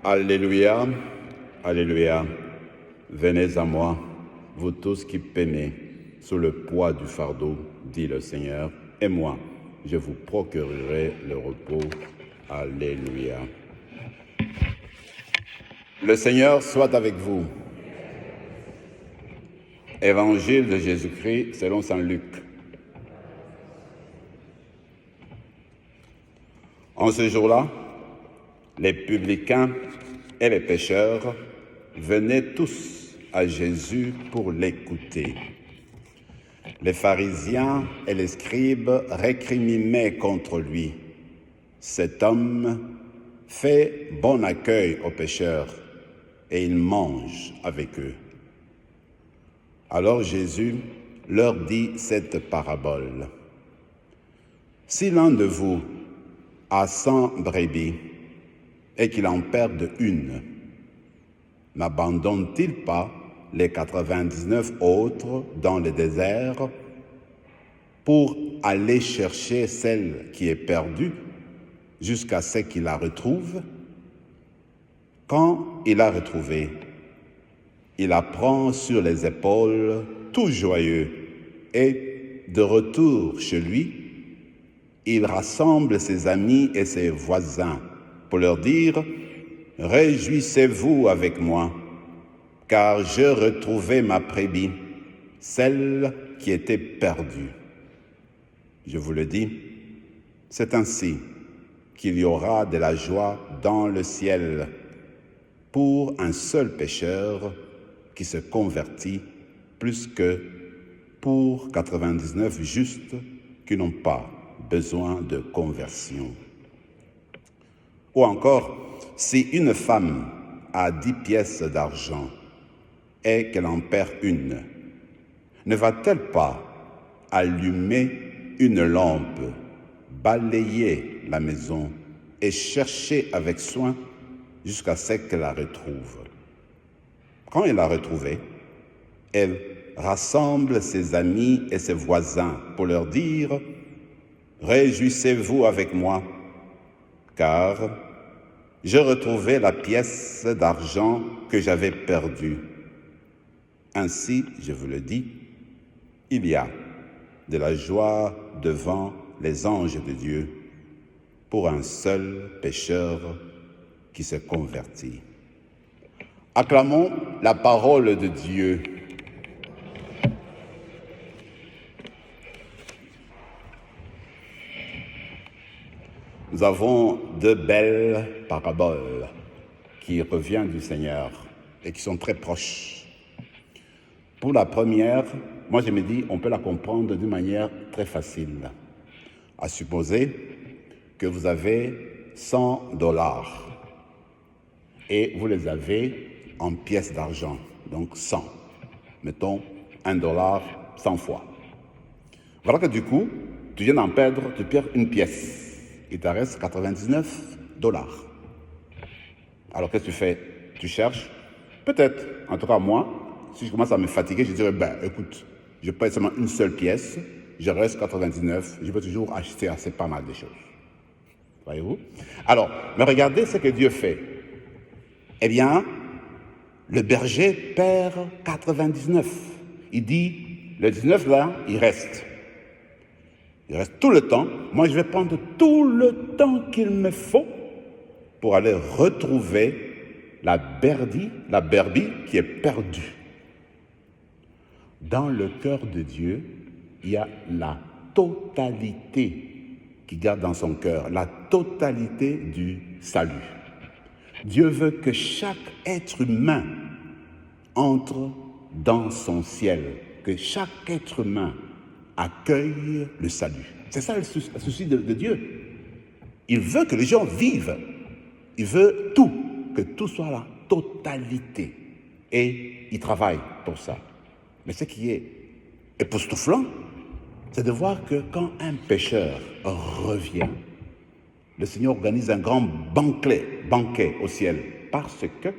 Alléluia, Alléluia. Venez à moi, vous tous qui peinez sous le poids du fardeau, dit le Seigneur, et moi, je vous procurerai le repos. Alléluia. Le Seigneur soit avec vous. Évangile de Jésus-Christ selon saint Luc. En ce jour-là, les publicains et les pécheurs venaient tous à Jésus pour l'écouter. Les pharisiens et les scribes récriminaient contre lui. Cet homme fait bon accueil aux pécheurs et il mange avec eux. Alors Jésus leur dit cette parabole. Si l'un de vous a 100 brebis et qu'il en perde une, n'abandonne-t-il pas les 99 autres dans le désert pour aller chercher celle qui est perdue jusqu'à ce qu'il la retrouve? Quand il l'a retrouvée, il la prend sur les épaules, tout joyeux, et de retour chez lui, il rassemble ses amis et ses voisins pour leur dire « Réjouissez-vous avec moi, car j'ai retrouvé ma brebis, celle qui était perdue. » Je vous le dis, c'est ainsi qu'il y aura de la joie dans le ciel pour un seul pécheur qui se convertit plus que pour 99 justes qui n'ont pas besoin de conversion. Ou encore, si une femme a 10 pièces d'argent et qu'elle en perd une, ne va-t-elle pas allumer une lampe, balayer la maison et chercher avec soin jusqu'à ce qu'elle la retrouve? Quand elle l'a retrouvée, elle rassemble ses amis et ses voisins pour leur dire « Réjouissez-vous avec moi, car j'ai retrouvé la pièce d'argent que j'avais perdue. » Ainsi, je vous le dis, il y a de la joie devant les anges de Dieu pour un seul pécheur qui se convertit. Acclamons la parole de Dieu. Nous avons deux belles paraboles qui reviennent du Seigneur et qui sont très proches. Pour la première, moi je me dis, on peut la comprendre d'une manière très facile. À supposer que vous avez $100 et vous les avez en pièces d'argent, donc 100. Mettons $1 100 fois. Voilà que du coup, tu viens d'en perdre, tu perds une pièce. Il te reste $99. Alors qu'est-ce que tu fais? Tu cherches? Peut-être, en tout cas moi, si je commence à me fatiguer, je dirais, écoute, je perds seulement une seule pièce, je reste 99, je peux toujours acheter assez pas mal de choses. Voyez-vous? Alors, mais regardez ce que Dieu fait. Eh bien, le berger perd 99. Il dit, le 19 là, il reste. Il reste tout le temps. Moi, je vais prendre tout le temps qu'il me faut pour aller retrouver la brebis qui est perdue. Dans le cœur de Dieu, il y a la totalité qui garde dans son cœur, la totalité du salut. Dieu veut que chaque être humain entre dans son ciel, que chaque être humain accueille le salut. C'est ça le souci de Dieu. Il veut que les gens vivent. Il veut tout, que tout soit la totalité. Et il travaille pour ça. Mais ce qui est époustouflant, c'est de voir que quand un pécheur revient, le Seigneur organise un grand banquet au ciel, parce que,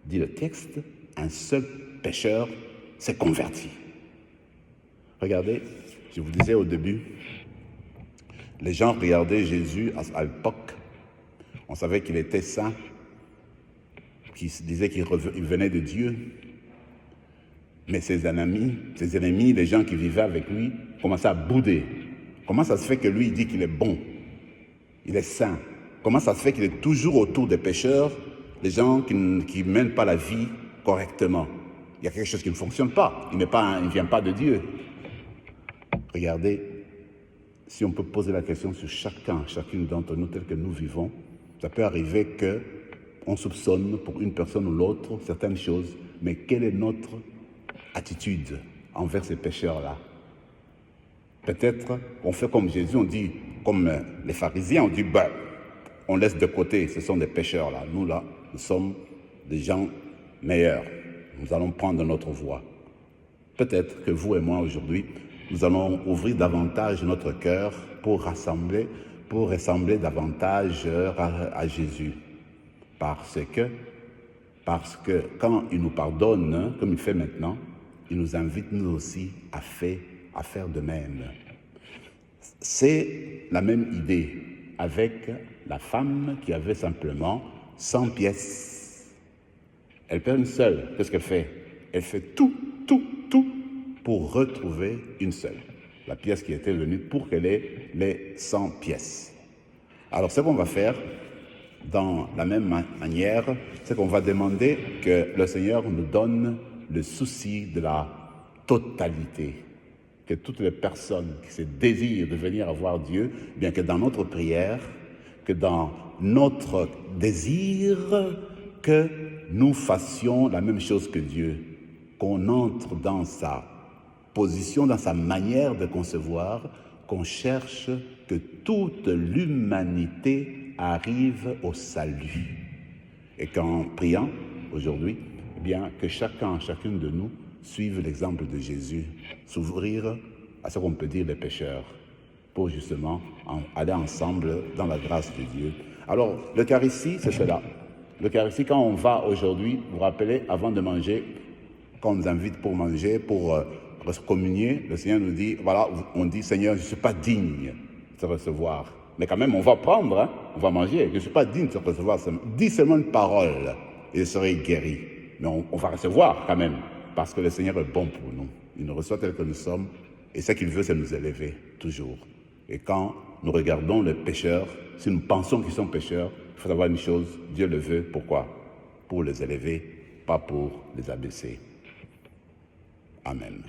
dit le texte, un seul pécheur s'est converti. Regardez, je vous disais au début, les gens regardaient Jésus à l'époque, on savait qu'il était saint, qui disait qu'il venait de Dieu. Mais ses ennemis, les gens qui vivaient avec lui, commençaient à bouder. Comment ça se fait que lui, il dit qu'il est bon, il est saint? Comment ça se fait qu'il est toujours autour des pécheurs, les gens qui ne mènent pas la vie correctement? Il y a quelque chose qui ne fonctionne pas. Il ne vient pas de Dieu. Regardez, si on peut poser la question sur chacune d'entre nous, tel que nous vivons, ça peut arriver qu'on soupçonne pour une personne ou l'autre certaines choses, mais quelle est notre attitude envers ces pécheurs-là? Peut-être on fait comme Jésus, on dit, comme les pharisiens, on dit, on laisse de côté, ce sont des pécheurs là. Nous là, nous sommes des gens meilleurs. Nous allons prendre notre voie. Peut-être que vous et moi aujourd'hui, nous allons ouvrir davantage notre cœur pour ressembler davantage à Jésus. Parce que quand il nous pardonne, comme il fait maintenant, il nous invite nous aussi à faire de même. C'est la même idée avec la femme qui avait simplement 100 pièces. Elle perd une seule. Qu'est-ce qu'elle fait? Elle fait tout pour retrouver une seule. La pièce qui était venue pour qu'elle ait les 100 pièces. Alors, ce qu'on va faire, dans la même manière, c'est qu'on va demander que le Seigneur nous donne le souci de la totalité. Que toutes les personnes qui se désirent de venir voir Dieu, bien que dans notre prière, que dans notre désir, que nous fassions la même chose que Dieu, qu'on entre dans sa position, dans sa manière de concevoir, qu'on cherche que toute l'humanité arrive au salut. Et qu'en priant aujourd'hui, eh bien, que chacune de nous suive l'exemple de Jésus, s'ouvrir à ce qu'on peut dire les pécheurs, pour justement aller ensemble dans la grâce de Dieu. Alors, l'Eucharistie, c'est cela. L'Eucharistie, quand on va aujourd'hui, vous vous rappelez, avant de manger, quand on nous invite pour manger, pour communier, le Seigneur nous dit, voilà, on dit, Seigneur, je ne suis pas digne de te recevoir. Mais quand même, on va prendre, on va manger. Je ne suis pas digne de te recevoir. Dis seulement une parole et je serai guéri. Mais on va recevoir quand même, parce que le Seigneur est bon pour nous. Il nous reçoit tel que nous sommes, et ce qu'il veut, c'est nous élever, toujours. Et quand nous regardons les pécheurs, si nous pensons qu'ils sont pécheurs, il faut savoir une chose, Dieu le veut, pourquoi? Pour les élever, pas pour les abaisser. Amen.